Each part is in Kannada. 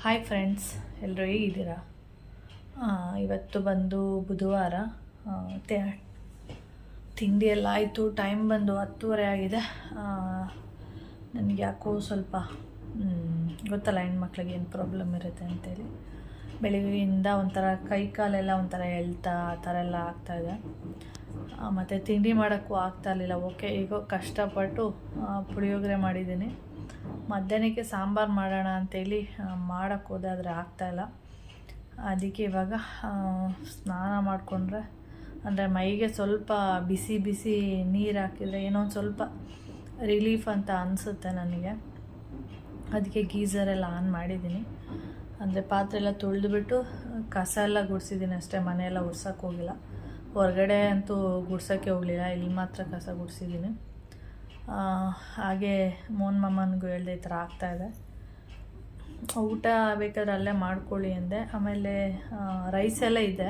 ಹಾಯ್ ಫ್ರೆಂಡ್ಸ್, ಎಲ್ಲರೂ ಹೇಗಿದ್ದೀರಾ? ಇವತ್ತು ಬಂದು ಬುಧವಾರ. ತಿಂಡಿ ಎಲ್ಲ ಆಯಿತು. ಟೈಮ್ ಬಂದು 10:30 ಆಗಿದೆ. ನನಗೆ ಯಾಕೋ ಸ್ವಲ್ಪ ಗೊತ್ತಲ್ಲ ಹೆಣ್ಮಕ್ಳಿಗೆ ಏನು ಪ್ರಾಬ್ಲಮ್ ಇರುತ್ತೆ ಅಂತೇಳಿ ಬೆಳಗ್ಗೆಯಿಂದ ಒಂಥರ ಕೈ ಕಾಲೆಲ್ಲ ಒಂಥರ ಎಳ್ತಾ ಆ ಥರ ಎಲ್ಲ ಆಗ್ತಾಯಿದೆ. ಮತ್ತು ತಿಂಡಿ ಮಾಡೋಕ್ಕೂ ಆಗ್ತಾಯಿರಲಿಲ್ಲ. ಓಕೆ, ಈಗ ಕಷ್ಟಪಟ್ಟು ಪುಳಿಯೋಗರೆ ಮಾಡಿದ್ದೀನಿ. ಮಧ್ಯಾಹ್ನಕ್ಕೆ ಸಾಂಬಾರು ಮಾಡೋಣ ಅಂತೇಳಿ ಮಾಡೋಕ್ಕೆ ಹೋದೆ, ಆದರೆ ಆಗ್ತಾಯಿಲ್ಲ. ಅದಕ್ಕೆ ಇವಾಗ ಸ್ನಾನ ಮಾಡಿಕೊಂಡ್ರೆ ಅಂದರೆ ಮೈಗೆ ಸ್ವಲ್ಪ ಬಿಸಿ ಬಿಸಿ ನೀರು ಹಾಕಿದರೆ ಏನೋ ಒಂದು ಸ್ವಲ್ಪ ರಿಲೀಫ್ ಅಂತ ಅನಿಸುತ್ತೆ ನನಗೆ. ಅದಕ್ಕೆ ಗೀಝರೆಲ್ಲ ಆನ್ ಮಾಡಿದ್ದೀನಿ. ಅಂದರೆ ಪಾತ್ರೆ ಎಲ್ಲ ತೊಳೆದುಬಿಟ್ಟು ಕಸ ಎಲ್ಲ ಗುಡಿಸಿದ್ದೀನಿ ಅಷ್ಟೇ. ಮನೆಯೆಲ್ಲ ಗುಡ್ಸೋಕ್ಕೆ ಹೋಗಿಲ್ಲ. ಹೊರಗಡೆ ಅಂತೂ ಗುಡ್ಸೋಕ್ಕೆ ಹೋಗಲಿಲ್ಲ, ಇಲ್ಲಿ ಮಾತ್ರ ಕಸ ಗುಡಿಸಿದ್ದೀನಿ. ಹಾಗೆ ಮೋಹನ್ ಮಾಮನಿಗೂ ಹೇಳಿದೆ ಈ ಥರ ಆಗ್ತಾಯಿದೆ, ಊಟ ಬೇಕಾದ್ರೆ ಅಲ್ಲೇ ಮಾಡ್ಕೊಳ್ಳಿ ಅಂದೆ. ಆಮೇಲೆ ರೈಸ್ ಎಲ್ಲ ಇದೆ,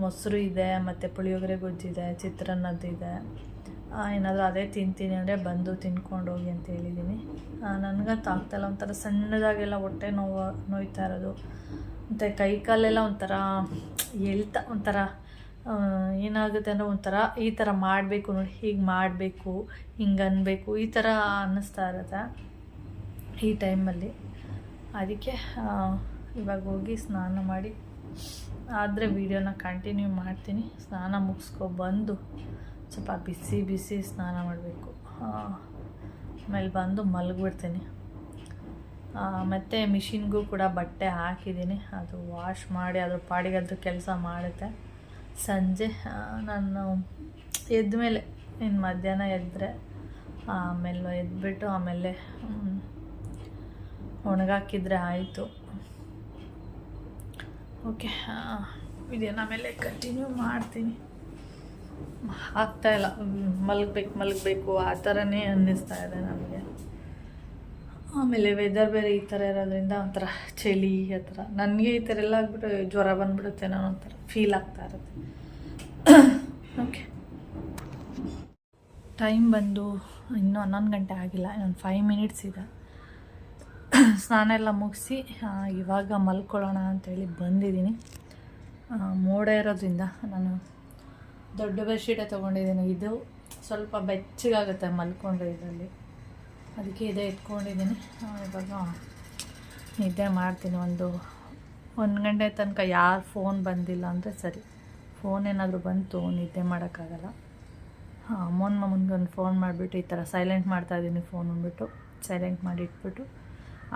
ಮೊಸರು ಇದೆ, ಮತ್ತು ಪುಳಿಯೋಗರೆ ಗೊಜ್ಜಿದೆ, ಚಿತ್ರಾನ್ನದಿದೆ. ಏನಾದರೂ ಅದೇ ತಿಂತೀನಿ ಅಂದರೆ ಬಂದು ತಿನ್ಕೊಂಡು ಹೋಗಿ ಅಂತ ಹೇಳಿದ್ದೀನಿ. ನನಗಂತೂ ಆಗ್ತಾಯಿಲ್ಲ, ಒಂಥರ ಸಣ್ಣದಾಗೆಲ್ಲ ಹೊಟ್ಟೆ ನೋಯ್ತಾ ಇರೋದು, ಮತ್ತು ಕೈ ಕಾಲೆಲ್ಲ ಒಂಥರ ಎಳ್ತಾ ಒಂಥರ ಏನಾಗುತ್ತೆ ಅಂದರೆ ಒಂಥರ ಈ ಥರ ಮಾಡಬೇಕು ನೋಡಿ, ಹೀಗೆ ಮಾಡಬೇಕು, ಹಿಂಗೆ ಅನ್ಬೇಕು, ಈ ಥರ ಅನ್ನಿಸ್ತಾ ಇರುತ್ತೆ ಈ ಟೈಮಲ್ಲಿ. ಅದಕ್ಕೆ ಇವಾಗ ಹೋಗಿ ಸ್ನಾನ ಮಾಡಿ ಆದರೆ ವೀಡಿಯೋನ ಕಂಟಿನ್ಯೂ ಮಾಡ್ತೀನಿ. ಸ್ನಾನ ಮುಗಿಸ್ಕೊಬಂದು ಸ್ವಲ್ಪ ಬಿಸಿ ಬಿಸಿ ಸ್ನಾನ ಮಾಡಬೇಕು. ಆಮೇಲೆ ಬಂದು ಮಲಗಿಬಿಡ್ತೀನಿ. ಮತ್ತು ಮಿಷಿನ್ಗೂ ಕೂಡ ಬಟ್ಟೆ ಹಾಕಿದ್ದೀನಿ, ಅದು ವಾಶ್ ಮಾಡಿ ಅದ್ರ ಪಾಡಿಗೆ ಅದ್ರ ಕೆಲಸ ಮಾಡುತ್ತೆ. ಸಂಜೆ ನಾನು ಎದ್ದ ಮೇಲೆ ಇನ್ನು ಮಧ್ಯಾಹ್ನ ಎದ್ದರೆ ಆಮೇಲೆ ಎದ್ಬಿಟ್ಟು ಆಮೇಲೆ ಒಣಗಾಕಿದ್ರೆ ಆಯಿತು. ಓಕೆ, ಇದನ್ನು ಆಮೇಲೆ ಕಂಟಿನ್ಯೂ ಮಾಡ್ತೀನಿ. ಆಗ್ತಾಯಿಲ್ಲ, ಮಲಗಬೇಕು ಆ ಥರನೇ ಅನ್ನಿಸ್ತಾ ಇದೆ ನನಗೆ. ಆಮೇಲೆ ವೆದರ್ ಬೇರೆ ಈ ಥರ ಇರೋದ್ರಿಂದ ಒಂಥರ ಚಳಿ ಆ ಥರ ನನಗೆ ಈ ಥರ ಎಲ್ಲ ಆಗಿಬಿಟ್ಟು ಜ್ವರ ಬಂದುಬಿಡುತ್ತೆ, ನಾನು ಒಂಥರ ಫೀಲ್ ಆಗ್ತಾ ಇರುತ್ತೆ. ಓಕೆ, ಟೈಮ್ ಬಂದು ಇನ್ನೂ 11 ಗಂಟೆ ಆಗಿಲ್ಲ, ಇನ್ನೊಂದು 5 ಮಿನಿಟ್ಸ್ ಇದೆ. ಸ್ನಾನ ಎಲ್ಲ ಮುಗಿಸಿ ಇವಾಗ ಮಲ್ಕೊಳ್ಳೋಣ ಅಂಥೇಳಿ ಬಂದಿದ್ದೀನಿ. ಮೋಡ ಇರೋದ್ರಿಂದ ನಾನು ದೊಡ್ಡ ಬೆಡ್ಶೀಟೇ ತೊಗೊಂಡಿದ್ದೀನಿ. ಇದು ಸ್ವಲ್ಪ ಬೆಚ್ಚಗಾಗುತ್ತೆ ಮಲ್ಕೊಂಡ್ರೆ ಇದರಲ್ಲಿ, ಅದಕ್ಕೆ ಇದೇ ಎತ್ಕೊಂಡಿದ್ದೀನಿ. ಇವಾಗ ನಿದ್ದೆ ಮಾಡ್ತೀನಿ. 1 ಗಂಟೆ ತನಕ ಯಾರು ಫೋನ್ ಬಂದಿಲ್ಲ ಅಂದರೆ ಸರಿ. ಫೋನ್ ಏನಾದರೂ ಬಂತು ನಿದ್ದೆ ಮಾಡೋಕ್ಕಾಗಲ್ಲ. ಮೋಹನ್ ಮಾಮನಿಗೆ ಒಂದು ಫೋನ್ ಮಾಡಿಬಿಟ್ಟು ಈ ಥರ ಸೈಲೆಂಟ್ ಮಾಡ್ತಾಯಿದ್ದೀನಿ. ಫೋನ್ ಅಂದ್ಬಿಟ್ಟು ಸೈಲೆಂಟ್ ಮಾಡಿ ಇಟ್ಬಿಟ್ಟು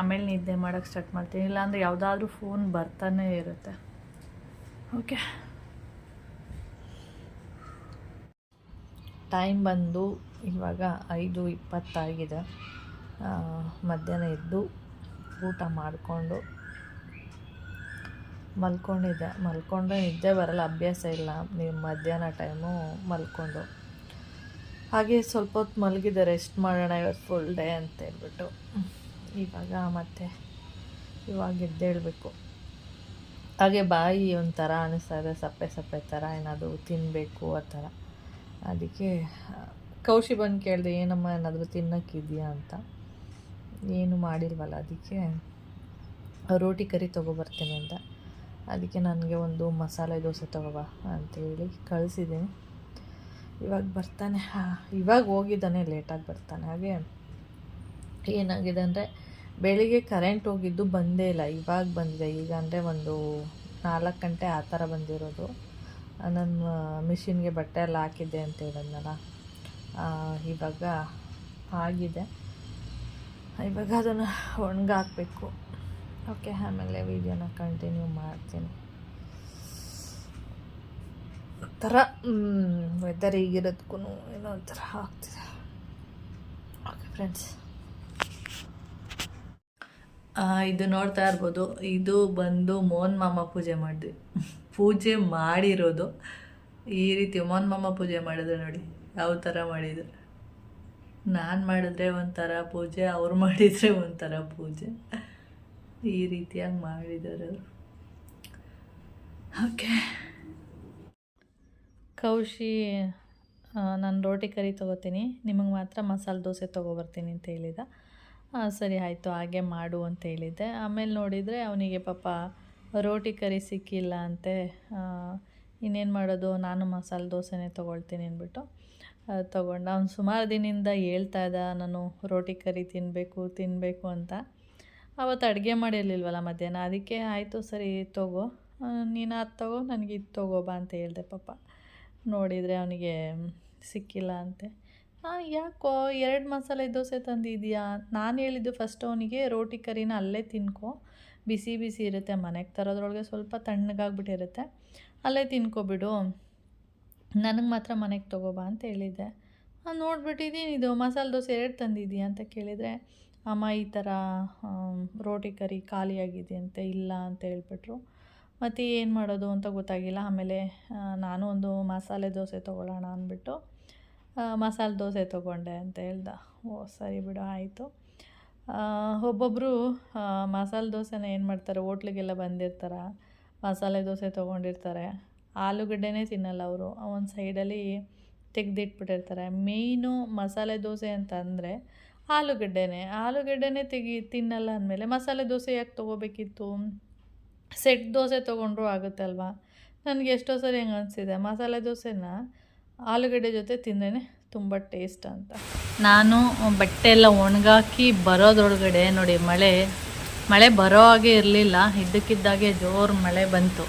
ಆಮೇಲೆ ನಿದ್ದೆ ಮಾಡೋಕ್ಕೆ ಸ್ಟಾರ್ಟ್ ಮಾಡ್ತೀನಿ. ಇಲ್ಲಾಂದರೆ ಯಾವುದಾದ್ರೂ ಫೋನ್ ಬರ್ತಾನೆ ಇರುತ್ತೆ. ಓಕೆ, ಟೈಮ್ ಬಂದು ಇವಾಗ 5:20 ಆಗಿದೆ. ಮಧ್ಯಾಹ್ನ ಎದ್ದು ಊಟ ಮಾಡಿಕೊಂಡು ಮಲ್ಕೊಂಡ್ರೆ ನಿದ್ದೆ ಬರಲ್ಲ, ಅಭ್ಯಾಸ ಇಲ್ಲ. ನೀವು ಮಧ್ಯಾಹ್ನ ಟೈಮು ಮಲ್ಕೊಂಡು ಹಾಗೆ ಸ್ವಲ್ಪ ಹೊತ್ತು ಮಲಗಿದೆ, ರೆಸ್ಟ್ ಮಾಡೋಣ ಇವತ್ತು ಫುಲ್ ಡೇ ಅಂತ ಹೇಳ್ಬಿಟ್ಟು. ಇವಾಗ ಎದ್ದೇಳಬೇಕು. ಹಾಗೆ ಬಾಯಿ ಒಂಥರ ಅನ್ನಿಸ್ತಾ ಇದೆ, ಸಪ್ಪೆ ಥರ, ಏನಾದರೂ ತಿನ್ನಬೇಕು ಆ ಥರ. ಅದಕ್ಕೆ ಕೌಶಿ ಬಂದು ಕೇಳಿದೆ, ಏನಮ್ಮ ಏನಾದರೂ ತಿನ್ನೋಕ್ಕಿದೆಯಾ ಅಂತ. ಏನು ಮಾಡಿಲ್ವಲ್ಲ, ಅದಕ್ಕೆ ರೋಟಿ ಕರಿ ತೊಗೊಬರ್ತೀನಿ ಅಂತ. ಅದಕ್ಕೆ ನನಗೆ ಒಂದು ಮಸಾಲೆ ದೋಸೆ ತೊಗೊಬಾ ಅಂತೇಳಿ ಕಳಿಸಿದ್ದೀನಿ. ಇವಾಗ ಬರ್ತಾನೆ. ಇವಾಗ ಹೋಗಿದ್ದಾನೆ, ಲೇಟಾಗಿ ಬರ್ತಾನೆ. ಹಾಗೆ ಏನಾಗಿದೆ ಅಂದರೆ ಬೆಳಿಗ್ಗೆ ಕರೆಂಟ್ ಹೋಗಿದ್ದು ಬಂದೇ ಇಲ್ಲ, ಇವಾಗ ಬಂದಿದೆ. ಈಗ ಅಂದರೆ ಒಂದು 4 ಗಂಟೆ ಆ ಥರ ಬಂದಿರೋದು. ನನ್ನ ಮಿಷಿನ್ಗೆ ಬಟ್ಟೆ ಎಲ್ಲ ಹಾಕಿದ್ದೆ ಅಂತ ಹೇಳಿದ್ನಲ್ಲ, ಇವಾಗ ಆಗಿದೆ. ಇವಾಗ ಅದನ್ನು ಒಣಗಾಕಬೇಕು. ಓಕೆ, ಆಮೇಲೆ ವೀಡಿಯೋನ ಕಂಟಿನ್ಯೂ ಮಾಡ್ತೀನಿ. ಥರ ವೆದರ್ ಈಗಿರೋದಕ್ಕೂ ಏನೋ ಒಂಥರ ಆಗ್ತಿದೆ. ಓಕೆ ಫ್ರೆಂಡ್ಸ್, ಇದು ನೋಡ್ತಾ ಇರ್ಬೋದು, ಇದು ಬಂದು ಮೋಹನ್ ಮಾಮ ಪೂಜೆ ಮಾಡಿರೋದು. ಈ ರೀತಿ ಮೋಹನ್ ಮಾಮ ಪೂಜೆ ಮಾಡಿದ್ರೆ ನೋಡಿ ಯಾವ ಥರ ಮಾಡಿದ್ರು. ನಾನು ಮಾಡಿದ್ರೆ ಒಂಥರ ಪೂಜೆ, ಅವ್ರು ಮಾಡಿದರೆ ಒಂಥರ ಪೂಜೆ. ಈ ರೀತಿಯಾಗಿ ಮಾಡಿದ್ದಾರೆ ಅವರು. ಓಕೆ, ಕೌಶಿ ನಾನು ರೋಟಿ ಕರಿ ತೊಗೋತೀನಿ, ನಿಮಗೆ ಮಾತ್ರ ಮಸಾಲೆ ದೋಸೆ ತೊಗೊಬರ್ತೀನಿ ಅಂತ ಹೇಳಿದ. ಸರಿ ಆಯಿತು ಹಾಗೆ ಮಾಡು ಅಂತ ಹೇಳಿದ್ದೆ. ಆಮೇಲೆ ನೋಡಿದರೆ ಅವನಿಗೆ ಪಾಪ ರೋಟಿ ಕರಿ ಸಿಕ್ಕಿಲ್ಲ ಅಂತೆ. ಇನ್ನೇನು ಮಾಡೋದು, ನಾನು ಮಸಾಲೆ ದೋಸೆನೇ ತೊಗೊಳ್ತೀನಿ ಅಂದ್ಬಿಟ್ಟು ತೊಗೊಂಡು ಅವ್ನು ಸುಮಾರು ದಿನದಿಂದ ಹೇಳ್ತಾ ಇದ್ದ ನಾನು ರೋಟಿ ಕರಿ ತಿನ್ನಬೇಕು ಅಂತ. ಅವತ್ತು ಅಡುಗೆ ಮಾಡಿರಲಿಲ್ವಲ್ಲ ಮಧ್ಯಾಹ್ನ, ಅದಕ್ಕೆ ಆಯಿತು ಸರಿ ತಗೋ, ನೀನು ಅದು ತಗೋ ನನಗೆ ಇದು ತಗೋಬಾ ಅಂತ ಹೇಳಿದೆ. ಪಾಪ ನೋಡಿದರೆ ಅವನಿಗೆ ಸಿಕ್ಕಿಲ್ಲ ಅಂತೆ. ಯಾಕೋ 2 ಮಸಾಲೆ ದೋಸೆ ತಂದಿದ್ದೀಯಾ? ನಾನು ಹೇಳಿದ್ದು ಫಸ್ಟ್ ಅವನಿಗೆ ರೋಟಿ ಕರಿನ ಅಲ್ಲೇ ತಿನ್ಕೊ, ಬಿಸಿ ಬಿಸಿ ಇರುತ್ತೆ, ಮನೆಗೆ ತರೋದ್ರೊಳಗೆ ಸ್ವಲ್ಪ ತಣ್ಣಗಾಗ್ಬಿಟ್ಟಿರುತ್ತೆ, ಅಲ್ಲೇ ತಿನ್ಕೊಬಿಡು, ನನಗೆ ಮಾತ್ರ ಮನೆಗೆ ತೊಗೋಬಾ ಅಂತ ಹೇಳಿದ್ದೆ. ನೋಡ್ಬಿಟ್ಟಿದ್ದೀನಿ ಇದು ಮಸಾಲೆ ದೋಸೆ 2 ತಂದಿದ್ದೀಯಾ ಅಂತ ಕೇಳಿದರೆ, ಅಮ್ಮ ಈ ಥರ ರೋಟಿ ಕರಿ ಖಾಲಿಯಾಗಿದೆ ಅಂತ ಇಲ್ಲ ಅಂತ ಹೇಳ್ಬಿಟ್ರು. ಮತ್ತು ಏನು ಮಾಡೋದು ಅಂತ ಗೊತ್ತಾಗಿಲ್ಲ. ಆಮೇಲೆ ನಾನು ಒಂದು ಮಸಾಲೆ ದೋಸೆ ತೊಗೊಳ್ಳೋಣ ಅಂದ್ಬಿಟ್ಟು ಮಸಾಲೆ ದೋಸೆ ತೊಗೊಂಡೆ ಅಂತ ಹೇಳ್ದ. ಸರಿ ಬಿಡು ಆಯಿತು. ಒಬ್ಬೊಬ್ಬರು ಮಸಾಲೆ ದೋಸೆನ ಏನು ಮಾಡ್ತಾರೆ, ಹೋಟ್ಲಿಗೆಲ್ಲ ಬಂದಿರ್ತಾರೆ, ಮಸಾಲೆ ದೋಸೆ ತೊಗೊಂಡಿರ್ತಾರೆ, ಆಲೂಗಡ್ಡೆನೇ ತಿನ್ನಲ್ಲ ಅವರು, ಒಂದು ಸೈಡಲ್ಲಿ ತೆಗೆದಿಟ್ಬಿಟ್ಟಿರ್ತಾರೆ. ಮೇಯ್ನು ಮಸಾಲೆ ದೋಸೆ ಅಂತ ಅಂದರೆ ಆಲೂಗಡ್ಡೆನೇ ತಿನ್ನಲ್ಲ ಅಂದಮೇಲೆ ಮಸಾಲೆ ದೋಸೆ ಯಾಕೆ ತೊಗೋಬೇಕಿತ್ತು? ಸೆಟ್ ದೋಸೆ ತೊಗೊಂಡ್ರೂ ಆಗುತ್ತೆ ಅಲ್ವಾ? ನನಗೆ ಎಷ್ಟೋ ಸರಿ ಹೆಂಗೆ ಅನಿಸಿದೆ, ಮಸಾಲೆ ದೋಸೆನ ಆಲೂಗಡ್ಡೆ ಜೊತೆ ತಿಂದ್ರೇ ತುಂಬ ಟೇಸ್ಟ್ ಅಂತ. ನಾನು ಬಟ್ಟೆ ಎಲ್ಲ ಒಣಗಾಕಿ ಬರೋದ್ರೊಳಗಡೆ ನೋಡಿ ಮಳೆ ಬರೋ ಹಾಗೆ ಇರಲಿಲ್ಲ, ಇದ್ದಕ್ಕಿದ್ದಾಗೆ ಜೋರು ಮಳೆ ಬಂತು.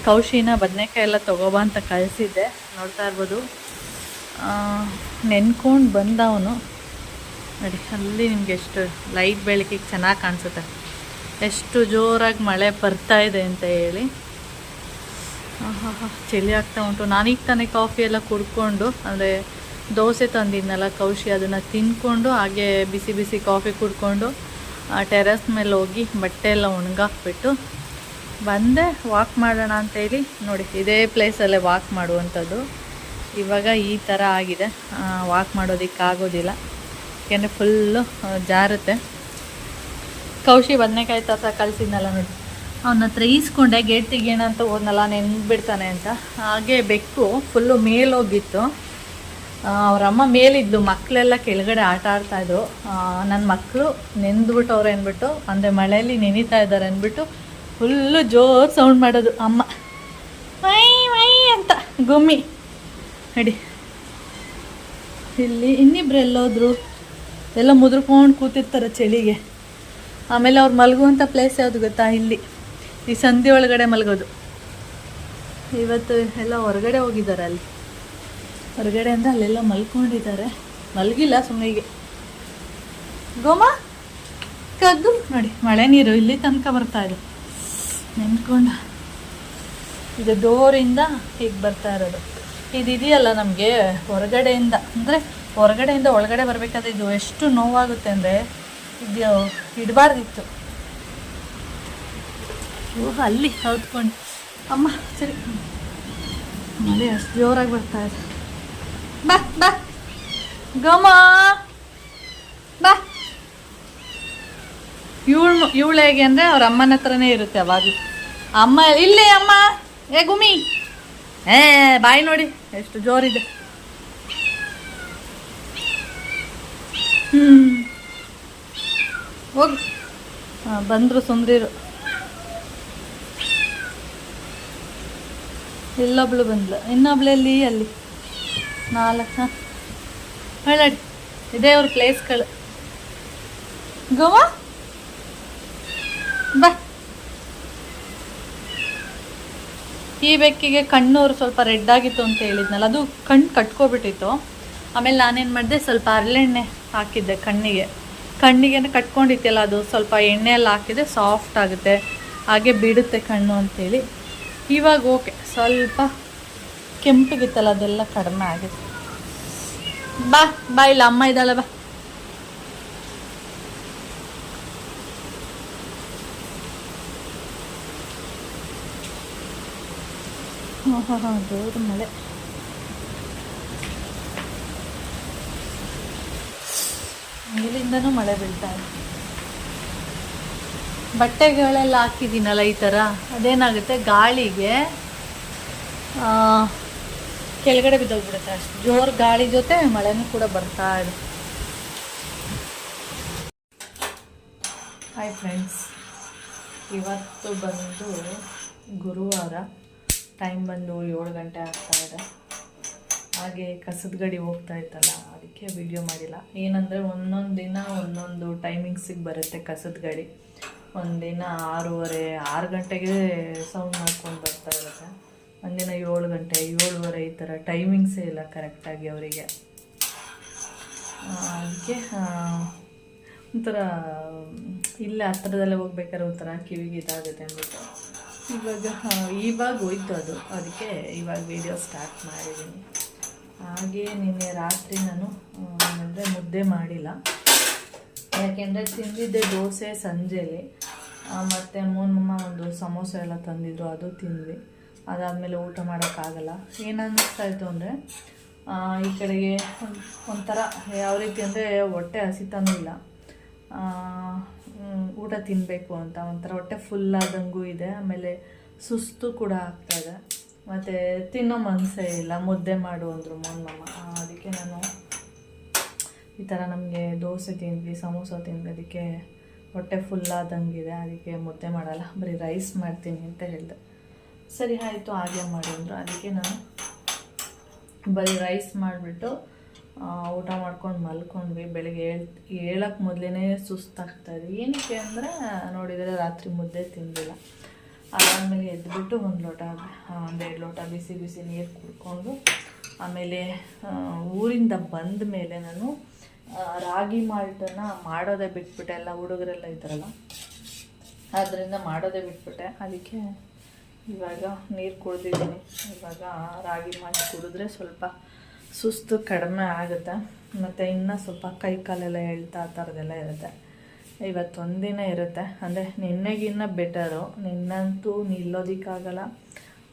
ಕೌಶಿನ ಬದನೆಕಾಯಿ ಎಲ್ಲ ತೊಗೊಬಾ ಅಂತ ಕಳಿಸಿದ್ದೆ, ನೋಡ್ತಾ ಇರ್ಬೋದು. ನೆನ್ಕೊಂಡು ಬಂದವನು ನೋಡಿ, ಅಲ್ಲಿ ನಿಮಗೆ ಎಷ್ಟು ಲೈಟ್ ಬೆಳಕಿಗೆ ಚೆನ್ನಾಗಿ ಕಾಣಿಸುತ್ತೆ, ಎಷ್ಟು ಜೋರಾಗಿ ಮಳೆ ಬರ್ತಾ ಇದೆ ಅಂತ ಹೇಳಿ. ಚಳಿ ಆಗ್ತಾ ಉಂಟು. ನಾನೀಗ ತಾನೇ ಕಾಫಿ ಎಲ್ಲ ಕುಡ್ಕೊಂಡು, ಅಂದರೆ ದೋಸೆ ತಂದಿದ್ನಲ್ಲ ಕೌಶಿ, ಅದನ್ನು ತಿಂದ್ಕೊಂಡು ಹಾಗೆ ಬಿಸಿ ಬಿಸಿ ಕಾಫಿ ಕುಡ್ಕೊಂಡು ಟೆರೆಸ್ ಮೇಲೆ ಹೋಗಿ ಬಟ್ಟೆ ಎಲ್ಲ ಒಣಗಾಕ್ಬಿಟ್ಟು ಬಂದೆ. ವಾಕ್ ಮಾಡೋಣ ಅಂತೇಳಿ ನೋಡಿ, ಇದೇ ಪ್ಲೇಸಲ್ಲೇ ವಾಕ್ ಮಾಡುವಂಥದ್ದು. ಇವಾಗ ಈ ಥರ ಆಗಿದೆ, ವಾಕ್ ಮಾಡೋದಕ್ಕಾಗೋದಿಲ್ಲ, ಯಾಕೆಂದರೆ ಫುಲ್ಲು ಜಾರುತ್ತೆ. ಕೌಶಿ ಬದನೆಕಾಯಿ ತಾತ ಕಳಿಸಿದ್ನಲ್ಲ ನೋಡಿ, ಅವನ ಹತ್ರ ಈಸ್ಕೊಂಡೆ, ಗೇಟ್ ತೆಗಿಯೋಣ ಅಂತ ಹೋದ್ನಲ್ಲ, ನೆನ್ಬಿಡ್ತಾನೆ ಅಂತ. ಹಾಗೆ ಬೆಕ್ಕು ಫುಲ್ಲು ಮೇಲೋಗಿತ್ತು, ಅವರಮ್ಮ ಮೇಲಿದ್ದು, ಮಕ್ಕಳೆಲ್ಲ ಕೆಳಗಡೆ ಆಟ ಆಡ್ತಾಯಿದ್ರು. ನನ್ನ ಮಕ್ಕಳು ನೆಂದ್ಬಿಟ್ಟವ್ರೆ ಅಂದ್ಬಿಟ್ಟು, ಅಂದರೆ ಮಳೆಯಲ್ಲಿ ನೆನೀತಾ ಇದ್ದಾರೆ ಅಂದ್ಬಿಟ್ಟು ಫುಲ್ಲು ಜೋರು ಸೌಂಡ್ ಮಾಡೋದು. ಅಮ್ಮ ಮೈ ಮೈ ಅಂತ ಗುಮ್ಮಿ ನಡಿ. ಇಲ್ಲಿ ಇನ್ನಿಬ್ರು ಎಲ್ಲೋದ್ರು, ಎಲ್ಲ ಮುದ್ರಕೊಂಡು ಕೂತಿರ್ತಾರೆ ಚಳಿಗೆ. ಆಮೇಲೆ ಅವ್ರು ಮಲಗುವಂಥ ಪ್ಲೇಸ್ ಯಾವುದು ಗೊತ್ತಾ? ಇಲ್ಲಿ ಈ ಸಂಧಿ ಒಳಗಡೆ ಮಲಗೋದು. ಇವತ್ತು ಎಲ್ಲ ಹೊರಗಡೆ ಹೋಗಿದ್ದಾರೆ, ಅಲ್ಲಿ ಹೊರಗಡೆ ಅಂದರೆ ಅಲ್ಲೆಲ್ಲ ಮಲ್ಕೊಂಡಿದ್ದಾರೆ, ಮಲಗಿಲ್ಲ ಸುಮ್ಮನೆ ಹೀಗೆ. ಗೋಮ ಕದ್ದು ನೋಡಿ, ಮಳೆ ನೀರು ಇಲ್ಲಿ ತನಕ ಬರ್ತಾ ಇದೆ, ನೆನ್ಕೊಂಡು ಇದು ಡೋರಿಂದ ಹೀಗೆ ಬರ್ತಾ ಇರೋದು. ಇದೆಯಲ್ಲ ನಮಗೆ ಹೊರಗಡೆಯಿಂದ, ಅಂದರೆ ಹೊರಗಡೆಯಿಂದ ಒಳಗಡೆ ಬರಬೇಕಾದ್ರೆ ಇದು ಎಷ್ಟು ನೋವಾಗುತ್ತೆ ಅಂದರೆ, ಇದು ಇಡಬಾರ್ದಿತ್ತು. ಓಹ್ ಅಲ್ಲಿ ಹೌದ್ಕೊಂಡು ಅಮ್ಮ ಸರಿ, ಮಳೆ ಅಷ್ಟು ಜೋರಾಗಿ ಬರ್ತಾ ಇದೆ. ಬಾ ಬಾ ಗಮ ಬಾ. ಇವಳು ಹೇಗೆ ಅಂದರೆ ಅವ್ರ ಅಮ್ಮನ ಹತ್ರನೇ ಇರುತ್ತೆ ಅವಾಗಲೂ. ಅಮ್ಮ ಇಲ್ಲೇ ಅಮ್ಮ, ಏ ಗುಮಿ, ಬಾಯಿ ನೋಡಿ ಎಷ್ಟು ಜೋರಿದೆ. ಹೋಗಿ ಬಂದರು ಸುಂದ್ರಿರು. ಇಲ್ಲೊಬ್ಳು ಬಂದ್ಲು, ಇನ್ನೊಬ್ಳಲ್ಲಿ ಅಲ್ಲಿ 4 ಹೇಳಡಿ. ಇದೇ ಅವ್ರ ಪ್ಲೇಸ್ಗಳು. ಗೋವಾ ಬಾ. ಈ ಬೆಕ್ಕಿಗೆ ಕಣ್ಣೂರು ಸ್ವಲ್ಪ ರೆಡ್ ಆಗಿತ್ತು ಅಂತ ಹೇಳಿದ್ನಲ್ಲ, ಅದು ಕಣ್ಣು ಕಟ್ಕೊಬಿಟ್ಟಿತ್ತು. ಆಮೇಲೆ ನಾನೇನು ಮಾಡಿದೆ, ಸ್ವಲ್ಪ ಹರಳೆಣ್ಣೆ ಹಾಕಿದ್ದೆ ಕಣ್ಣಿಗೆ ಕಟ್ಕೊಂಡಿತ್ತಲ್ಲ, ಅದು ಸ್ವಲ್ಪ ಎಣ್ಣೆ ಎಲ್ಲ ಹಾಕಿದೆ, ಸಾಫ್ಟ್ ಆಗುತ್ತೆ, ಹಾಗೆ ಬಿಡುತ್ತೆ ಕಣ್ಣು ಅಂಥೇಳಿ. ಇವಾಗ ಓಕೆ, ಸ್ವಲ್ಪ ಕೆಂಪಿಗಿತ್ತಲ್ಲ ಅದೆಲ್ಲ ಕಡಿಮೆ ಆಗಿದೆ. ಬಾ ಬಾ, ಇಲ್ಲ ಅಮ್ಮ ಇದ್ದಾಳೆ ಬಾ. ಜೋರು ಮಳೆ. ಇಲ್ಲಿಂದನೂ ಮಳೆ ಬೀಳ್ತಾ ಇದೆ. ಬಟ್ಟೆಗಳೆಲ್ಲ ಹಾಕಿದ್ದೀನಲ್ಲ ಈ ಥರ, ಅದೇನಾಗುತ್ತೆ ಗಾಳಿಗೆ ಕೆಳಗಡೆ ಬಿದ್ದೋಗ್ಬಿಡುತ್ತೆ. ಅಷ್ಟು ಜೋರು ಗಾಳಿ ಜೊತೆ ಮಳೆನೂ ಕೂಡ ಬರ್ತಾ ಇದೆ. ಹಾಯ್ ಫ್ರೆಂಡ್ಸ್, ಇವತ್ತು ಬಂದು ಗುರುವಾರ, ಟೈಮ್ ಬಂದು 7 ಗಂಟೆ ಆಗ್ತಾಯಿದೆ. ಹಾಗೆ ಕಸದ ಗಡಿ ಹೋಗ್ತಾ ಇತ್ತಲ್ಲ, ಅದಕ್ಕೆ ವಿಡಿಯೋ ಮಾಡಿಲ್ಲ. ಏನಂದರೆ ಒಂದೊಂದು ದಿನ ಒಂದೊಂದು ಟೈಮಿಂಗ್ಸಿಗೆ ಬರುತ್ತೆ ಕಸದ ಗಡಿ. ಒಂದಿನ 6 ಗಂಟೆಗೆ ಸೌಂಡ್ ಮಾಡ್ಕೊಂಡು ಬರ್ತಾ ಇರುತ್ತೆ, ಒಂದಿನ 7 ಗಂಟೆ 7:30 ಈ ಥರ ಟೈಮಿಂಗ್ಸೇ ಇಲ್ಲ ಕರೆಕ್ಟಾಗಿ ಅವರಿಗೆ. ಅದಕ್ಕೆ ಒಂಥರ ಇಲ್ಲೇ ಹತ್ರದಲ್ಲೇ ಹೋಗ್ಬೇಕಾದ್ರೆ ಒಂಥರ ಕಿವಿಗೆ ಇದಾಗುತ್ತೆ ಅಂದ್ಬಿಟ್ಟು ಇವಾಗ ಹೋಯ್ತು ಅದು. ಅದಕ್ಕೆ ಇವಾಗ ವಿಡಿಯೋ ಸ್ಟಾರ್ಟ್ ಮಾಡಿದ್ದೀನಿ. ಹಾಗೆ ನಿನ್ನೆ ರಾತ್ರಿ ನಾನು ಅಂದರೆ ಮುದ್ದೆ ಮಾಡಿಲ್ಲ, ಯಾಕೆಂದರೆ ತಿಂದಿದ್ದೆ ದೋಸೆ ಸಂಜೆಯಲ್ಲಿ. ಮತ್ತು ಮೂನಮ್ಮ ಒಂದು ಸಮೋಸ ಎಲ್ಲ ತಂದಿದ್ರು, ಅದು ತಿಂದ್ವಿ. ಅದಾದಮೇಲೆ ಊಟ ಮಾಡೋಕ್ಕಾಗಲ್ಲ. ಏನನ್ನಿಸ್ತಾಯಿತ್ತು ಅಂದರೆ ಈ ಕಡೆಗೆ ಒಂಥರ ಯಾವ ರೀತಿ ಅಂದರೆ ಹೊಟ್ಟೆ ಹಸಿತಾನೂ ಇಲ್ಲ, ಊಟ ತಿನ್ನಬೇಕು ಅಂತ ಒಂಥರ ಹೊಟ್ಟೆ ಫುಲ್ಲಾದಂಗೂ ಇದೆ. ಆಮೇಲೆ ಸುಸ್ತು ಕೂಡ ಆಗ್ತಾಯಿದೆ, ಮತ್ತು ತಿನ್ನೋ ಮನಸ್ಸೇ ಇಲ್ಲ. ಮುದ್ದೆ ಮಾಡು ಅಂದರು ಮೂನಮ್ಮ. ಅದಕ್ಕೆ ನಾನು ಈ ಥರ ನಮಗೆ ದೋಸೆ ತಿಂದ್ವಿ, ಸಮೋಸ ತಿಂದ್ವಿ, ಅದಕ್ಕೆ ಹೊಟ್ಟೆ ಫುಲ್ಲಾದಂಗಿದೆ. ಅದಕ್ಕೆ ಮುದ್ದೆ ಮಾಡಲ್ಲ, ಬರೀ ರೈಸ್ ಮಾಡ್ತೀನಿ ಅಂತ ಹೇಳಿದೆ. ಸರಿ ಆಯಿತು, ಹಾಗೆ ಮಾಡಿ ಅಂದರು. ಅದಕ್ಕೆ ನಾನು ಬರೀ ರೈಸ್ ಮಾಡಿಬಿಟ್ಟು ಊಟ ಮಾಡ್ಕೊಂಡು ಮಲ್ಕೊಂಡ್ವಿ. ಬೆಳಗ್ಗೆ ಏಳಕ್ಕೆ ಮೊದಲೇ ಸುಸ್ತಾಗ್ತಾಯಿದೆ. ಏನಕ್ಕೆ ಅಂದರೆ ನೋಡಿದರೆ ರಾತ್ರಿ ಮುದ್ದೆ ತಿಂದಿಲ್ಲ. ಅದಾದಮೇಲೆ ಎದ್ದುಬಿಟ್ಟು 1-2 ಲೋಟ ಬಿಸಿ ಬಿಸಿ ನೀರು ಕುಡ್ಕೊಂಡು, ಆಮೇಲೆ ಊರಿಂದ ಬಂದ ಮೇಲೆ ನಾನು ರಾಗಿ ಮಾಲ್ಟನ್ನು ಮಾಡೋದೇ ಬಿಟ್ಬಿಟ್ಟೆ. ಎಲ್ಲ ಹುಡುಗರೆಲ್ಲ ಇದ್ದಾರಲ್ಲ, ಆದ್ದರಿಂದ ಮಾಡೋದೇ ಬಿಟ್ಬಿಟ್ಟೆ. ಅದಕ್ಕೆ ಇವಾಗ ನೀರು ಕುಡ್ದಿದ್ದೀನಿ. ಇವಾಗ ರಾಗಿ ಮಾಲ್ಟ್ ಕುಡಿದ್ರೆ ಸ್ವಲ್ಪ ಸುಸ್ತು ಕಡಿಮೆ ಆಗುತ್ತೆ, ಮತ್ತು ಇನ್ನೂ ಸ್ವಲ್ಪ ಕೈ ಕಾಲೆಲ್ಲ ಎಳ್ತಾ ಆ ಥರದ್ದೆಲ್ಲ ಇರುತ್ತೆ. ಇವತ್ತೊಂದಿನ ಇರುತ್ತೆ, ಅಂದರೆ ನಿನ್ನೆಗಿನ್ನ ಬೆಟರು. ನಿನ್ನಂತೂ ನಿಲ್ಲೋದಕ್ಕಾಗಲ್ಲ,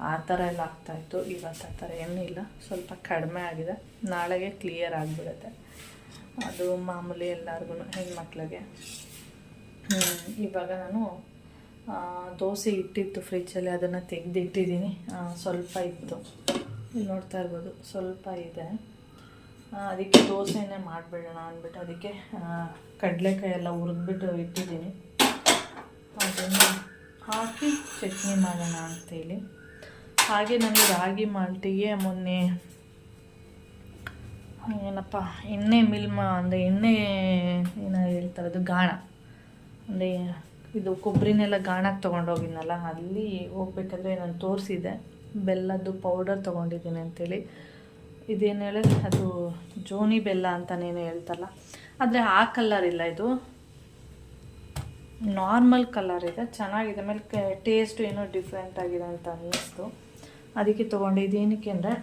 ಆ ಥರ ಎಲ್ಲ ಆಗ್ತಾಯಿತ್ತು. ಇವತ್ತು ಆ ಥರ ಏನಿಲ್ಲ, ಸ್ವಲ್ಪ ಕಡಿಮೆ ಆಗಿದೆ. ನಾಳೆಗೆ ಕ್ಲಿಯರ್ ಆಗಿಬಿಡುತ್ತೆ. ಅದು ಮಾಮೂಲಿ ಎಲ್ಲರಿಗೂ, ಹೆಣ್ಮಕ್ಳಿಗೆ. ಇವಾಗ ನಾನು ದೋಸೆ ಇಟ್ಟಿತ್ತು ಫ್ರಿಜ್ಜಲ್ಲಿ, ಅದನ್ನು ತೆಗೆದಿಟ್ಟಿದ್ದೀನಿ. ಸ್ವಲ್ಪ ಇತ್ತು, ಇಲ್ಲಿ ನೋಡ್ತಾ ಇರ್ಬೋದು, ಸ್ವಲ್ಪ ಇದೆ. ಅದಕ್ಕೆ ದೋಸೆನೇ ಮಾಡಿಬಿಡೋಣ ಅಂದ್ಬಿಟ್ಟು ಅದಕ್ಕೆ ಕಡಲೆಕಾಯಿ ಎಲ್ಲ ಹುರಿದ್ಬಿಟ್ಟು ಇಟ್ಟಿದ್ದೀನಿ. ಅದನ್ನು ಹಾಕಿ ಚಟ್ನಿ ಮಾಡೋಣ ಅಂತೇಳಿ. ಹಾಗೆ ನನಗೆ ರಾಗಿ ಮಾಲ್ಟಿಗೆ ಮೊನ್ನೆ ಏನಪ್ಪ ಎಣ್ಣೆ ಅಂದರೆ ಎಣ್ಣೆ ಏನೋ ಹೇಳ್ತಾರೆ, ಅದು ಗಾಣ, ಅಂದರೆ ಇದು ಕೊಬ್ಬರಿನೆಲ್ಲ ಗಾಣಕ್ಕೆ ತೊಗೊಂಡೋಗಿದ್ನಲ್ಲ, ಅಲ್ಲಿ ಹೋಗ್ಬೇಕಾದ್ರೆ ನಾನು ತೋರಿಸಿದೆ. ಬೆಲ್ಲದ್ದು ಪೌಡರ್ ತೊಗೊಂಡಿದ್ದೀನಿ ಅಂಥೇಳಿ. ಇದೇನು ಹೇಳಿ, ಅದು ಜೋನಿ ಬೆಲ್ಲ ಅಂತನೇನು ಹೇಳ್ತಲ್ಲ, ಆದರೆ ಆ ಕಲರ್ ಇಲ್ಲ, ಇದು ನಾರ್ಮಲ್ ಕಲರ್ ಇದೆ, ಚೆನ್ನಾಗಿದೆ. ಆಮೇಲೆ ಟೇಸ್ಟು ಏನೋ ಡಿಫ್ರೆಂಟ್ ಆಗಿದೆ ಅಂತ ಅನ್ನಿಸ್ತು. ಅದಕ್ಕೆ ತೊಗೊಂಡಿದ್ದು. ಏನಕ್ಕೆ ಅಂದರೆ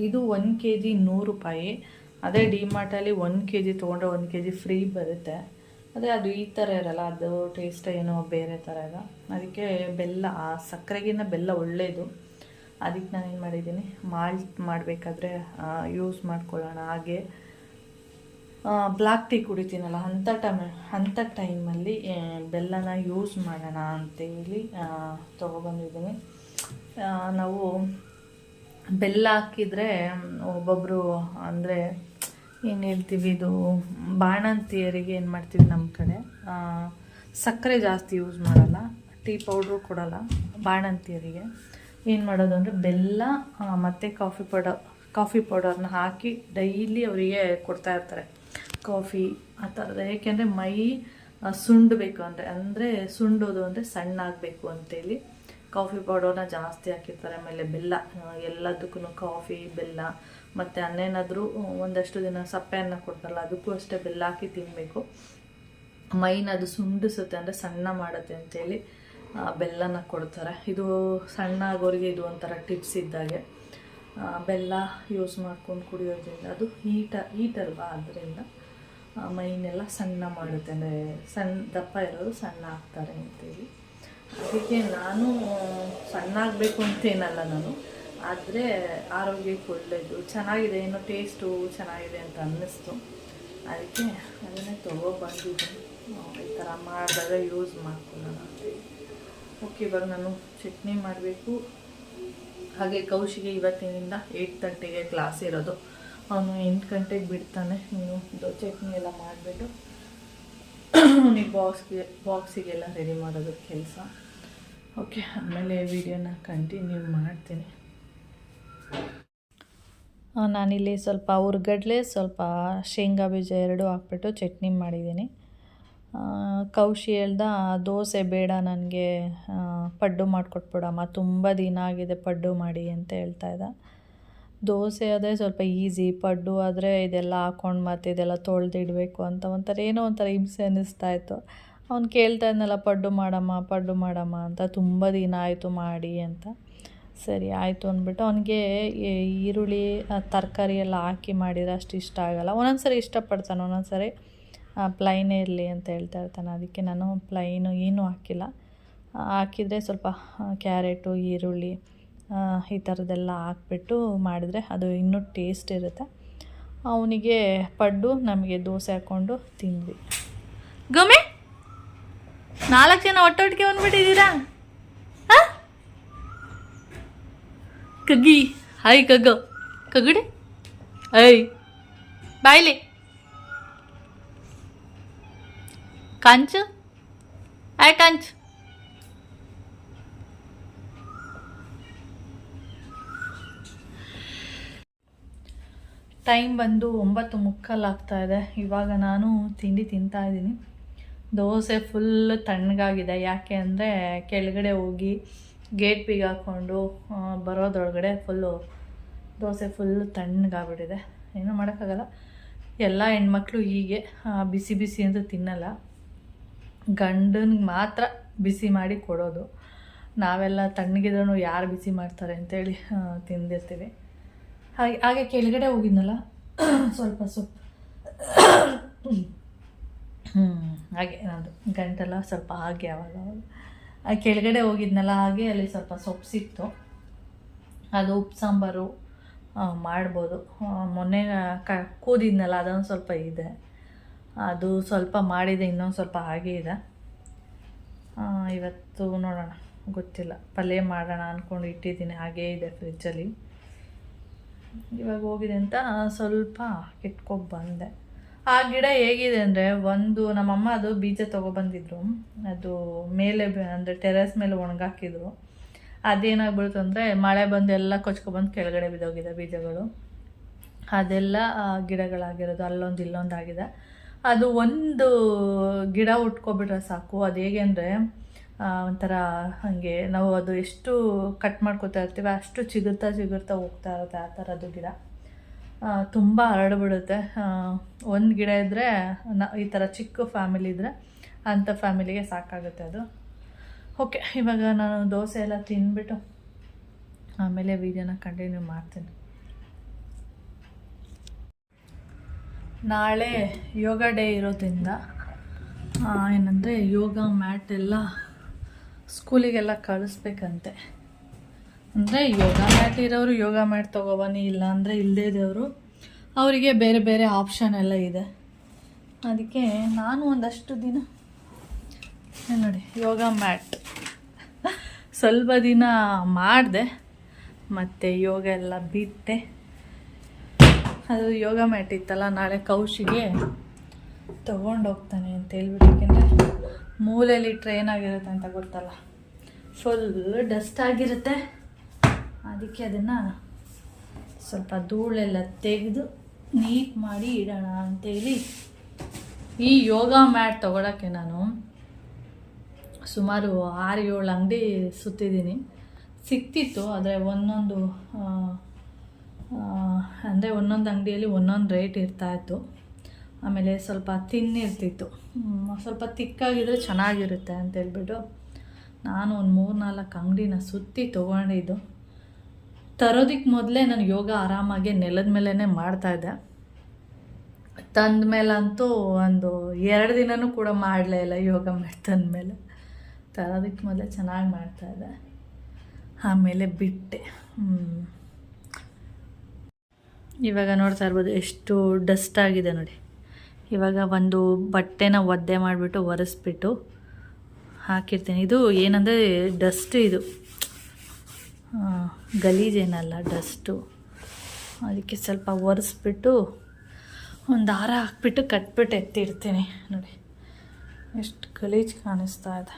ಇದು 1 kg 100 ರೂಪಾಯಿ. ಅದೇ ಡಿಮಾರ್ಟಲ್ಲಿ 1 kg ತೊಗೊಂಡ್ರೆ 1 kg ಫ್ರೀ ಬರುತ್ತೆ. ಅದೇ ಅದು ಈ ಥರ ಇರಲ್ಲ, ಅದು ಟೇಸ್ಟ್ ಏನೋ ಬೇರೆ ಥರ ಇದೆ. ಅದಕ್ಕೆ ಬೆಲ್ಲ, ಸಕ್ಕರೆಗಿನ್ನ ಬೆಲ್ಲ ಒಳ್ಳೆಯದು. ಅದಕ್ಕೆ ನಾನು ಏನು ಮಾಡಿದ್ದೀನಿ, ಮಾಲ್ಟ್ ಮಾಡಬೇಕಾದ್ರೆ ಯೂಸ್ ಮಾಡ್ಕೊಳ್ಳೋಣ. ಹಾಗೆ ಬ್ಲ್ಯಾಕ್ ಟೀ ಕುಡಿತೀನಲ್ಲ, ಅಂಥ ಟೈಮಲ್ಲಿ ಬೆಲ್ಲನ ಯೂಸ್ ಮಾಡೋಣ ಅಂತೇಳಿ ತೊಗೊಬಂದಿದ್ದೀನಿ. ನಾವು ಬೆಲ್ಲ ಹಾಕಿದರೆ ಒಬ್ಬೊಬ್ಬರು ಅಂದರೆ ಏನು ಹೇಳ್ತೀವಿ, ಇದು ಬಾಣಂತಿಯರಿಗೆ ಏನು ಮಾಡ್ತೀವಿ ನಮ್ಮ ಕಡೆ, ಸಕ್ಕರೆ ಜಾಸ್ತಿ ಯೂಸ್ ಮಾಡಲ್ಲ, ಟೀ ಪೌಡ್ರು ಕೊಡಲ್ಲ. ಬಾಣಂತಿಯರಿಗೆ ಏನು ಮಾಡೋದು ಅಂದರೆ ಬೆಲ್ಲ ಮತ್ತು ಕಾಫಿ ಪೌಡರ್ನ ಹಾಕಿ ಡೈಲಿ ಅವರಿಗೆ ಕೊಡ್ತಾಯಿರ್ತಾರೆ, ಕಾಫಿ ಆ ಥರದ. ಏಕೆಂದರೆ ಮೈ ಸುಂಡಬೇಕು ಅಂದರೆ ಸುಂಡೋದು ಅಂದರೆ ಸಣ್ಣ ಆಗಬೇಕು ಅಂತೇಳಿ ಕಾಫಿ ಪೌಡರ್ನ ಜಾಸ್ತಿ ಹಾಕಿರ್ತಾರೆ. ಆಮೇಲೆ ಬೆಲ್ಲ, ಎಲ್ಲದಕ್ಕೂ ಕಾಫಿ, ಬೆಲ್ಲ, ಮತ್ತು ಅನ್ನೇನಾದರೂ ಒಂದಷ್ಟು ದಿನ ಸಪ್ಪೆ ಅನ್ನ ಕೊಡ್ತಾರಲ್ಲ, ಅದಕ್ಕೂ ಅಷ್ಟೇ ಬೆಲ್ಲ ಹಾಕಿ ತಿನ್ನಬೇಕು. ಮೈನ ಅದು ಸುಂಡಿಸುತ್ತೆ, ಅಂದರೆ ಸಣ್ಣ ಮಾಡುತ್ತೆ ಅಂತೇಳಿ ಬೆಲ್ಲನ ಕೊಡ್ತಾರೆ. ಇದು ಸಣ್ಣ ಆಗೋರಿಗೆ ಇದು ಒಂಥರ ಟಿಪ್ಸ್ ಇದ್ದಾಗೆ. ಬೆಲ್ಲ ಯೂಸ್ ಮಾಡ್ಕೊಂಡು ಕುಡಿಯೋದ್ರಿಂದ ಅದು ಹೀಟ್ ಅಲ್ವಾ, ಅದರಿಂದ ಮೈನೆಲ್ಲ ಸಣ್ಣ ಮಾಡುತ್ತೆ, ಅಂದರೆ ದಪ್ಪ ಇರೋರು ಸಣ್ಣ ಆಗ್ತಾರೆ ಅಂತೇಳಿ. ಅದಕ್ಕೆ ನಾನು ಸಣ್ಣ ಆಗಬೇಕು ಅಂತೇನಲ್ಲ ನಾನು, ಆದರೆ ಆರೋಗ್ಯಕ್ಕೆ ಒಳ್ಳೆಯದು, ಚೆನ್ನಾಗಿದೆ, ಏನೋ ಟೇಸ್ಟು ಚೆನ್ನಾಗಿದೆ ಅಂತ ಅನ್ನಿಸ್ತು. ಅದಕ್ಕೆ ಅದನ್ನೇ ತೊಗೊಬಂದಿದ್ದೀನಿ. ಈ ಥರ ಮಾಡಿದಾಗ ಯೂಸ್ ಮಾಡ್ಕೊಳ್ಳೋಣ ಅಂತೇಳಿ. ಓಕೆ, ಇವಾಗ ನಾನು ಚಟ್ನಿ ಮಾಡಬೇಕು. ಹಾಗೆ ಕೌಶಿಗೆ ಇವತ್ತಿನಿಂದ 8:30ಗೆ ಕ್ಲಾಸ್ ಇರೋದು. ಅವನು 8 ಗಂಟೆಗೆ ಬಿಡ್ತಾನೆ. ನೀನು ಚಟ್ನಿ ಎಲ್ಲ ಮಾಡಿಬಿಟ್ಟು ಅವನಿಗೆ ಬಾಕ್ಸಿಗೆಲ್ಲ ರೆಡಿ ಮಾಡೋದು ಕೆಲಸ. ಓಕೆ, ಆಮೇಲೆ ವಿಡಿಯೋನ ಕಂಟಿನ್ಯೂ ಮಾಡ್ತೀನಿ. ನಾನಿಲ್ಲಿ ಸ್ವಲ್ಪ ಹುರ್ಗಡ್ಲೆ, ಸ್ವಲ್ಪ ಶೇಂಗಾ ಬೀಜ 2 ಹಾಕ್ಬಿಟ್ಟು ಚಟ್ನಿ ಮಾಡಿದ್ದೀನಿ. ಕೌಶಿ ಹೇಳ್ದ ದೋಸೆ ಬೇಡ ನನಗೆ, ಪಡ್ಡು ಮಾಡಿಕೊಟ್ಬಿಡಮ್ಮ, ತುಂಬ ದಿನ ಆಗಿದೆ ಪಡ್ಡು ಮಾಡಿ ಅಂತ ಹೇಳ್ತಾ ಇದ್ದ. ದೋಸೆ ಆದರೆ ಸ್ವಲ್ಪ ಈಸಿ, ಪಡ್ಡು ಆದರೆ ಇದೆಲ್ಲ ಹಾಕ್ಕೊಂಡು ಮತ್ತು ಇದೆಲ್ಲ ತೊಳೆದಿಡಬೇಕು ಅಂತ ಏನೋ ಒಂಥರ ಹಿಂಸೆ ಅನ್ನಿಸ್ತಾಯಿತ್ತು. ಅವ್ನು ಕೇಳ್ತಾ ಇದ್ನಲ್ಲ ಪಡ್ಡು ಮಾಡಮ್ಮ ಅಂತ, ತುಂಬ ದಿನ ಆಯಿತು ಮಾಡಿ ಅಂತ. ಸರಿ ಆಯಿತು ಅಂದ್ಬಿಟ್ಟು ಅವನಿಗೆ ಈರುಳ್ಳಿ ತರಕಾರಿ ಎಲ್ಲ ಹಾಕಿ ಮಾಡಿದ್ರೆ ಅಷ್ಟು ಇಷ್ಟ ಆಗೋಲ್ಲ. ಒಂದೊಂದು ಸರಿ ಇಷ್ಟಪಡ್ತಾನೆ, ಒಂದೊಂದು ಸರಿ ಪ್ಲೈನೇ ಇರಲಿ ಅಂತ ಹೇಳ್ತಾ ಇರ್ತಾನೆ. ಅದಕ್ಕೆ ನಾನು ಪ್ಲೈನು ಏನೂ ಹಾಕಿಲ್ಲ. ಹಾಕಿದರೆ ಸ್ವಲ್ಪ ಕ್ಯಾರೆಟು, ಈರುಳ್ಳಿ ಈ ಥರದ್ದೆಲ್ಲ ಹಾಕ್ಬಿಟ್ಟು ಮಾಡಿದರೆ ಅದು ಇನ್ನೂ ಟೇಸ್ಟ್ ಇರುತ್ತೆ. ಅವನಿಗೆ ಪಡ್ಡು, ನಮಗೆ ದೋಸೆ ಹಾಕ್ಕೊಂಡು ತಿಂದ್ವಿ. ಗಮೆ 4 ಜನ ಒಟ್ಟೊಟ್ಟಿಗೆ ಬಂದ್ಬಿಟ್ಟಿದ್ದೀರಾ? ಹಾಂ, ಕಗ್ಗಿ ಹಾಯ್ ಕಗುಡೆ ಐ ಬಾಯ್ಲಿ ಕಂಚು ಕಂಚು. ಟೈಮ್ ಬಂದು 9:45 ಆಗ್ತಾಯಿದೆ. ಇವಾಗ ನಾನು ತಿಂಡಿ ತಿಂತಾಯಿದ್ದೀನಿ. ದೋಸೆ ಫುಲ್ ತಣ್ಣಗಾಗಿದೆ. ಯಾಕೆ ಅಂದರೆ ಕೆಳಗಡೆ ಹೋಗಿ ಗೇಟ್ ಬೀಗ ಹಾಕ್ಕೊಂಡು ಬರೋದ್ರೊಳಗಡೆ ದೋಸೆ ಫುಲ್ಲು ತಣ್ಣಗಾಗ್ಬಿಟ್ಟಿದೆ. ಏನೂ ಮಾಡೋಕ್ಕಾಗಲ್ಲ. ಎಲ್ಲ ಹೆಣ್ಮಕ್ಳು ಹೀಗೆ ಬಿಸಿ ಬಿಸಿ ಅಂತ ತಿನ್ನಲ್ಲ, ಗಂಡನಿಗೆ ಮಾತ್ರ ಬಿಸಿ ಮಾಡಿ ಕೊಡೋದು. ನಾವೆಲ್ಲ ತಣ್ಣಗಿದ್ರೂ ಯಾರು ಬಿಸಿ ಮಾಡ್ತಾರೆ ಅಂತೇಳಿ ತಿಂದಿರ್ತೀವಿ. ಹಾಗೆ ಕೆಳಗಡೆ ಹೋಗಿದ್ನಲ್ಲ ಸ್ವಲ್ಪ ಹಾಗೆ ನಂದು ಗಂಟೆಲ್ಲ ಸ್ವಲ್ಪ ಹಾಗೆ ಆವಾಗ ಕೆಳಗಡೆ ಹೋಗಿದ್ನಲ್ಲ, ಹಾಗೆ ಅಲ್ಲಿ ಸ್ವಲ್ಪ ಸೊಪ್ಪು ಸಿಕ್ತು. ಅದು ಉಪ್ಪು ಸಾಂಬಾರು ಮಾಡ್ಬೋದು. ಮೊನ್ನೆ ಕೂದಿದ್ನಲ್ಲ, ಅದೊಂದು ಸ್ವಲ್ಪ ಇದೆ, ಅದು ಸ್ವಲ್ಪ ಮಾಡಿದೆ, ಇನ್ನೊಂದು ಸ್ವಲ್ಪ ಹಾಗೆ ಇದೆ. ಇವತ್ತು ನೋಡೋಣ, ಗೊತ್ತಿಲ್ಲ, ಪಲ್ಯ ಮಾಡೋಣ ಅಂದ್ಕೊಂಡು ಇಟ್ಟಿದ್ದೀನಿ, ಹಾಗೇ ಇದೆ ಫ್ರಿಜ್ಜಲ್ಲಿ. ಇವಾಗ ಹೋಗಿದೆ ಅಂತ ಸ್ವಲ್ಪ ಕಿತ್ಕೊಂಡು ಬಂದೆ. ಆ ಗಿಡ ಹೇಗಿದೆ ಅಂದರೆ, ನಮ್ಮಮ್ಮ ಅದು ಬೀಜ ತೊಗೊಬಂದಿದ್ರು, ಅದು ಮೇಲೆ ಅಂದರೆ ಟೆರೆಸ್ ಮೇಲೆ ಒಣಗಾಕಿದ್ರು. ಅದೇನಾಗ್ಬಿಡ್ತು ಅಂದರೆ ಮಳೆ ಬಂದು ಎಲ್ಲ ಕೊಚ್ಕೊಬಂದು ಕೆಳಗಡೆ ಬಿದ್ದೋಗಿದೆ ಬೀಜಗಳು. ಅದೆಲ್ಲ ಗಿಡಗಳಾಗಿರೋದು, ಅಲ್ಲೊಂದು ಇಲ್ಲೊಂದು ಆಗಿದೆ. ಅದು ಒಂದು ಗಿಡ ಉಟ್ಕೊಬಿಟ್ರೆ ಸಾಕು. ಅದು ಹೇಗೆ ಅಂದರೆ ಒಂಥರ ಹಾಗೆ ನಾವು ಅದು ಎಷ್ಟು ಕಟ್ ಮಾಡ್ಕೊತಾ ಇರ್ತೀವಿ ಅಷ್ಟು ಚಿಗುರ್ತಾ ಹೋಗ್ತಾ ಇರುತ್ತೆ. ಆ ಥರದ್ದು ಗಿಡ ತುಂಬ ಹರಡ್ಬಿಡುತ್ತೆ. ಒಂದು ಗಿಡ ಇದ್ದರೆ ಈ ಥರ ಚಿಕ್ಕ ಫ್ಯಾಮಿಲಿ ಇದ್ದರೆ ಅಂಥ ಫ್ಯಾಮಿಲಿಗೆ ಸಾಕಾಗುತ್ತೆ ಅದು. ಓಕೆ, ಇವಾಗ ನಾನು ದೋಸೆ ಎಲ್ಲ ತಿಂದ್ಬಿಟ್ಟು ಆಮೇಲೆ ವೀಡಿಯೋನ ಕಂಟಿನ್ಯೂ ಮಾಡ್ತೀನಿ. ನಾಳೆ ಯೋಗ ಡೇ ಇರೋದ್ರಿಂದ ಏನಂದರೆ ಯೋಗ ಮ್ಯಾಟ್ ಎಲ್ಲ ಸ್ಕೂಲಿಗೆಲ್ಲ ಕಳಿಸ್ಬೇಕಂತೆ. ಅಂದರೆ ಯೋಗ ಮ್ಯಾಟ್ ಇರೋರು ಯೋಗ ಮ್ಯಾಟ್ ತೊಗೊಬನ್ನಿ, ಇಲ್ಲ ಅಂದರೆ ಇಲ್ಲದೇ ಇದ್ದವರು ಅವರಿಗೆ ಬೇರೆ ಬೇರೆ ಆಪ್ಷನ್ ಎಲ್ಲ ಇದೆ. ಅದಕ್ಕೆ ನಾನು ಒಂದಷ್ಟು ದಿನ ನೋಡಿ ಯೋಗ ಮ್ಯಾಟ್ ಸ್ವಲ್ಪ ದಿನ ಮಾಡಿದೆ, ಮತ್ತು ಯೋಗ ಎಲ್ಲ ಬಿಟ್ಟೆ. ಅದು ಯೋಗ ಮ್ಯಾಟ್ ಇತ್ತಲ್ಲ, ನಾಳೆ ಕೌಶಿಗೆ ತೊಗೊಂಡೋಗ್ತಾನೆ ಅಂತ ಹೇಳ್ಬಿಟ್ಟು. ಯಾಕೆಂದರೆ ಮೂಲೆಯಲ್ಲಿ ಟ್ರೈನ್ ಆಗಿರುತ್ತೆ ಅಂತ ಗೊತ್ತಲ್ಲ, ಫುಲ್ ಡಸ್ಟ್ ಆಗಿರುತ್ತೆ. ಅದಕ್ಕೆ ಅದನ್ನು ಸ್ವಲ್ಪ ಧೂಳೆಲ್ಲ ತೆಗೆದು ನೀಟ್ ಮಾಡಿ ಇಡೋಣ ಅಂತೇಳಿ ಈ ಯೋಗ ಮ್ಯಾಟ್ ತೊಗೊಳಕ್ಕೆ ನಾನು ಸುಮಾರು 6-7 ಅಂಗಡಿ ಸುತ್ತಿದ್ದೀನಿ. ಸಿಕ್ತಿತ್ತು, ಆದರೆ ಒಂದೊಂದು ಅಂಗಡಿಯಲ್ಲಿ ಒಂದೊಂದು ರೇಟ್ ಇರ್ತಾಯಿತ್ತು. ಆಮೇಲೆ ಸ್ವಲ್ಪ ತಿನ್ನಿರ್ತಿತ್ತು, ಸ್ವಲ್ಪ ತಿಕ್ಕಾಗಿದ್ರೆ ಚೆನ್ನಾಗಿರುತ್ತೆ ಅಂತೇಳ್ಬಿಟ್ಟು ನಾನು ಒಂದು 3-4 ಅಂಗಡಿನ ಸುತ್ತಿ ತೊಗೊಂಡಿದ್ದು. ತರೋದಕ್ಕೆ ಮೊದಲೇ ನಾನು ಯೋಗ ಆರಾಮಾಗಿ ನೆಲದ ಮೇಲೇ ಮಾಡ್ತಾಯಿದ್ದೆ. ತಂದ ಮೇಲಂತೂ ಒಂದು 2 ದಿನವೂ ಕೂಡ ಮಾಡಲೇ ಇಲ್ಲ ಯೋಗ ಮ್ಯಾಟ್ ತಂದಮೇಲೆ. ತರೋದಕ್ಕೆ ಮೊದಲೇ ಚೆನ್ನಾಗಿ ಮಾಡ್ತಾಯಿದ್ದೆ, ಆಮೇಲೆ ಬಿಟ್ಟೆ. ಇವಾಗ ನೋಡ್ತಾ ಇರ್ಬೋದು ಎಷ್ಟು ಡಸ್ಟ್ ಆಗಿದೆ ನೋಡಿ. ಇವಾಗ ಒಂದು ಬಟ್ಟೆನ ಒದ್ದೆ ಮಾಡಿಬಿಟ್ಟು ಒರೆಸ್ಬಿಟ್ಟು ಹಾಕಿರ್ತೀನಿ. ಇದು ಏನಂದರೆ ಡಸ್ಟ್, ಇದು ಗಲೀಜೇನಲ್ಲ, ಡಸ್ಟು. ಅದಕ್ಕೆ ಸ್ವಲ್ಪ ಒರೆಸ್ಬಿಟ್ಟು ಒಂದು ದಾರ ಹಾಕ್ಬಿಟ್ಟು ಕಟ್ಬಿಟ್ಟು ಎತ್ತಿಡ್ತೀನಿ. ನೋಡಿ ಎಷ್ಟು ಗಲೀಜು ಕಾಣಿಸ್ತಾ ಇದೆ.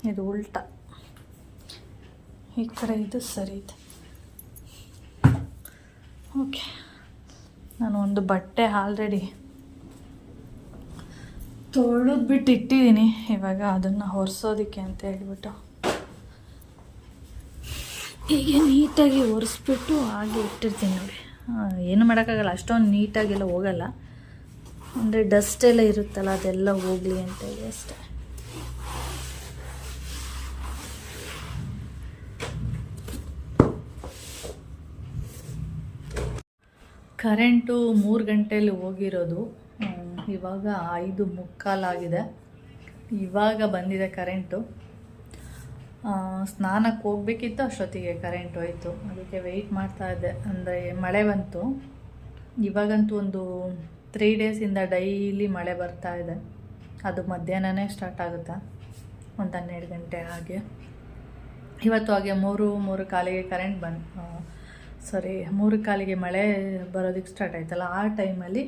ಇದು ಉಲ್ಟಾ, ಈ ಕಡೆ ಇದು ಸರಿ ಇದೆ. ಓಕೆ, ನಾನು ಒಂದು ಬಟ್ಟೆ ಆಲ್ರೆಡಿ ತೊಳೆದ್ಬಿಟ್ಟು ಇಟ್ಟಿದ್ದೀನಿ. ಇವಾಗ ಅದನ್ನು ಒರೆಸೋದಕ್ಕೆ ಅಂತ ಹೇಳ್ಬಿಟ್ಟು ಹೀಗೆ ನೀಟಾಗಿ ಒರೆಸ್ಬಿಟ್ಟು ಹಾಗೆ ಇಟ್ಟಿರ್ತೀನಿ. ನೋಡಿ, ಏನು ಮಾಡೋಕ್ಕಾಗಲ್ಲ, ಅಷ್ಟೊಂದು ನೀಟಾಗೆಲ್ಲ ಹೋಗಲ್ಲ. ಅಂದರೆ ಡಸ್ಟ್ ಎಲ್ಲ ಇರುತ್ತಲ್ಲ, ಅದೆಲ್ಲ ಹೋಗಲಿ ಅಂತೇಳಿ ಅಷ್ಟೇ. ಕರೆಂಟು 3 ಗಂಟೆಯಲ್ಲಿ ಹೋಗಿರೋದು, ಇವಾಗ 5:45 ಆಗಿದೆ. ಇವಾಗ ಬಂದಿದೆ ಕರೆಂಟು. ಸ್ನಾನಕ್ಕೆ ಹೋಗ್ಬೇಕಿತ್ತು, ಅಷ್ಟೊತ್ತಿಗೆ ಕರೆಂಟ್ ಹೋಯಿತು. ಅದಕ್ಕೆ ವೆಯ್ಟ್ ಮಾಡ್ತಾಯಿದ್ದೆ. ಅಂದರೆ ಮಳೆ ಬಂತು. ಇವಾಗಂತೂ ಒಂದು 3 ಡೇಸಿಂದ ಡೈಲಿ ಮಳೆ ಬರ್ತಾ ಇದೆ. ಅದು ಮಧ್ಯಾಹ್ನನೇ ಸ್ಟಾರ್ಟ್ ಆಗುತ್ತೆ, ಒಂದು 12 ಗಂಟೆ ಹಾಗೆ. ಇವತ್ತು ಹಾಗೆ 3:45ಗೆ ಕರೆಂಟ್ 3:45ಗೆ ಮಳೆ ಬರೋದಕ್ಕೆ ಸ್ಟಾರ್ಟ್ ಆಯ್ತಲ್ಲ, ಆ ಟೈಮಲ್ಲಿ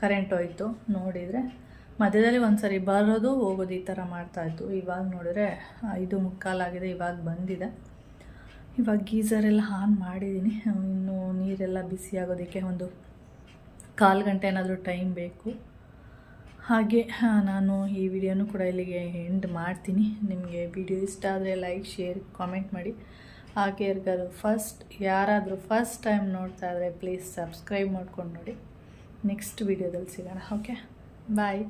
ಕರೆಂಟ್ ಹೋಯಿತು. ನೋಡಿದರೆ ಮಧ್ಯದಲ್ಲಿ ಒಂದು ಸರಿ ಬರೋದು ಹೋಗೋದು ಈ ಥರ ಮಾಡ್ತಾಯಿತ್ತು. ಇವಾಗ ನೋಡಿದ್ರೆ 5:45 ಆಗಿದೆ, ಇವಾಗ ಬಂದಿದೆ. ಇವಾಗ ಗೀಝರೆಲ್ಲ ಆನ್ ಮಾಡಿದ್ದೀನಿ. ಇನ್ನು ನೀರೆಲ್ಲ ಬಿಸಿ ಆಗೋದಕ್ಕೆ ಒಂದು 1/4 ಗಂಟೆ ಏನಾದರೂ ಟೈಮ್ ಬೇಕು. ಹಾಗೆ ನಾನು ಈ ವಿಡಿಯೋನು ಕೂಡ ಇಲ್ಲಿಗೆ ಎಂಡ್ ಮಾಡ್ತೀನಿ. ನಿಮಗೆ ವಿಡಿಯೋ ಇಷ್ಟ ಆದರೆ ಲೈಕ್, ಶೇರ್, ಕಾಮೆಂಟ್ ಮಾಡಿ. ಹಾಗೆ ಯಾರಾದರೂ ಫಸ್ಟ್ ಟೈಮ್ ನೋಡ್ತಾ ಇದ್ದರೆ ಪ್ಲೀಸ್ ಸಬ್ಸ್ಕ್ರೈಬ್ ಮಾಡ್ಕೊಂಡು ನೋಡಿ. ನೆಕ್ಸ್ಟ್ ವಿಡಿಯೋದಲ್ಲಿ ಸಿಗೋಣ. ಓಕೆ, ಬಾಯ್.